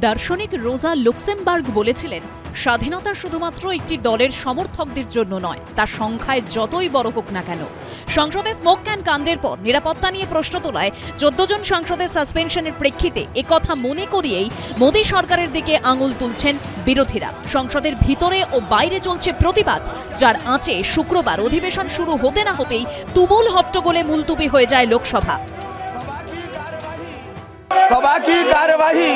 দার্শনিক রোজা লুক্সেমবার্গ বলেছিলেন, স্বাধীনতা শুধুমাত্র একটি দলের সমর্থকদের জন্য নয়, তা সংখ্যায় যতই বড় হোক না কেন। সংসদে স্মোক ক্যান কাণ্ডের পর নিরাপত্তা নিয়ে প্রশ্ন তোলায় 14 জন সাংসদের সাসপেনশনের প্রেক্ষিতে একথা মনে করিয়েই মোদী সরকারের দিকে আঙুল তুলছেন বিরোধীরা। সংসদের ভিতরে ও বাইরে চলছে প্রতিবাদ, যার আঁচে শুক্রবার অধিবেশন শুরু হতে না হতেই তুমুল হট্টগোলে মুলতুবি হয়ে যায় লোকসভা। सभा की कार्यवाही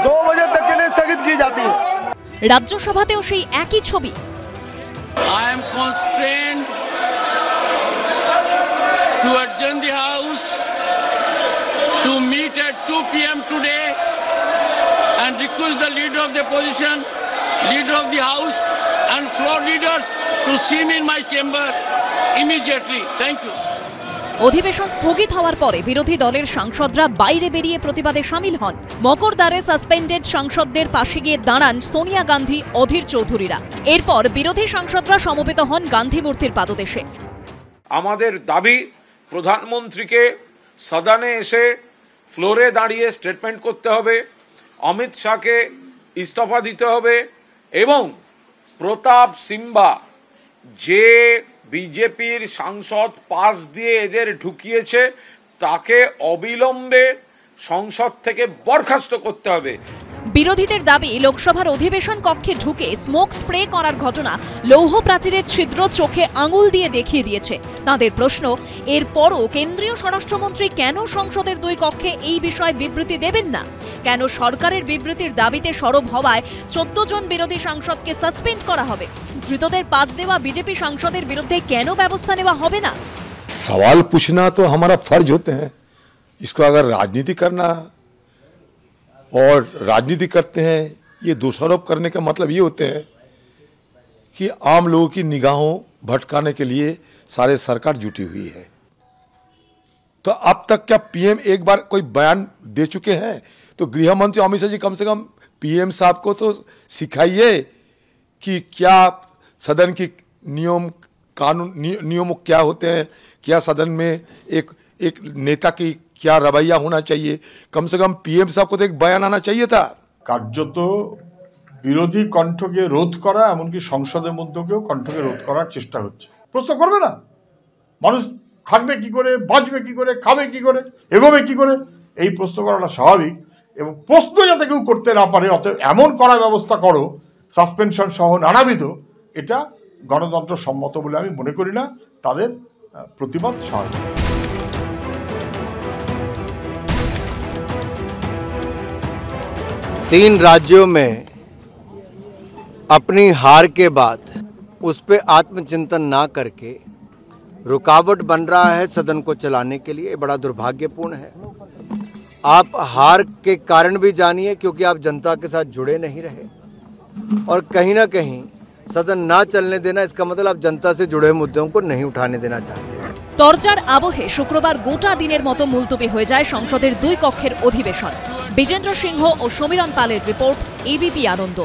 2 बजे तक के लिए स्थगित की जाती है। রাজ্যসভাতেও সেই একই ছবি। I am constrained to adjourn the House to meet at 2 p.m. today and request the leader of the opposition, leader of the House and floor leaders to see me in my chamber immediately. Thank you. অধিবেশন স্থগিত হওয়ার পরে বিরোধী দলের সাংসদরা বাইরে বেরিয়ে প্রতিবাদে সামিল হন। মকরদ্বারে সাসপেন্ডেড সাংসদদের পাশে গিয়ে দাঁড়ান সোনিয়া গান্ধী, অধীর চৌধুরীরা। এরপর বিরোধী সাংসদরা সমবেত হন গান্ধী মূর্তির পাদদেশে। আমাদের দাবি, প্রধানমন্ত্রীকে সদনে এসে ফ্লোরে দাঁড়িয়ে স্টেটমেন্ট করতে হবে, অমিত শাহকে ইস্তফা দিতে হবে এবং প্রতাপ সিম্বা যে বিজেপির সাংসদ পাস দিয়ে এদের ঢুকিয়েছে তাকে অবিলম্বে সংসদ থেকে বরখাস্ত করতে হবে। বিরোধীদের দাবি, লোকসভার অধিবেশন কক্ষে ঢুকে স্মোক স্প্রে করার ঘটনা লৌহ প্রাচীরের ছিদ্র চোখে আঙুল দিয়ে দেখিয়ে দিয়েছে। তাদের প্রশ্ন, এরপরও কেন্দ্রীয় স্বরাষ্ট্রমন্ত্রী কেন সংসদের 2 কক্ষে এই বিষয়ে বিবৃতি দেবেন না? কেন সরকারের বিবৃতির দাবিতে সরব হওয়ায় 14 জন বিরোধী সাংসদকে সাসপেন্ড করা হবে? ধৃতদের পাস দেওয়া বিজেপি সাংসদের বিরুদ্ধে কেন ব্যবস্থা নেওয়া হবে না? सवाल पूछना तो हमारा फर्ज होते हैं। इसको अगर राजनीति करना और राजनीति करते हैं, ये दोषारोप करने का मतलब ये होते हैं कि आम लोगों की निगाहों भटकाने के लिए सारे सरकार जुटी हुई है। तो अब तक क्या पीएम एक बार कोई बयान दे चुके हैं? तो गृह मंत्री अमित शाह जी कम से कम पीएम साहब को तो सिखाइए कि क्या सदन की नियम क्या होते हैं, क्या सदन में एक नेता की क्या रवैया होना चाहिए। कम से कम पीएम साहब को तो एक बयान आना चाहिए था। কার্যত বিরোধী কণ্ঠকে রোধ করা, এমনকি সংসদের মধ্যেও কণ্ঠকে রোধ করার চেষ্টা হচ্ছে। প্রশ্ন করবে না, মানুষ থাকবে কি করে, বাঁচবে কি করে, খাবে কি করে, এগোবে কি করে, এই প্রশ্ন করাটা স্বাভাবিক। এবং প্রশ্ন যাতে কেউ করতে না পারে, অতএব এমন করা ব্যবস্থা করো সাসপেনশন সহ নানাবিধ, এটা গণতন্ত্র সম্মত বলে আমি মনে করি না। তাদের প্রতিবাদ স্বাভাবিক। 3 राज्यों में अपनी हार के बाद उस पे आत्मचिंतन ना करके रुकावट बन रहा है सदन को चलाने के लिए, बड़ा दुर्भाग्यपूर्ण है। आप हार के कारण भी जानिए, क्योंकि आप जनता के साथ जुड़े नहीं रहे और कहीं ना कहीं सदन ना चलने देना, इसका मतलब आप जनता से जुड़े मुद्दों को नहीं उठाने देना चाहते। তরজার আবহে শুক্রবার গোটা দিনের মতো মুলতবি হয়ে যায় সংসদের 2 কক্ষের অধিবেশন। বিজেন্দ্র সিংহ ও সমীরণ পালের রিপোর্ট, এবিপি আনন্দ।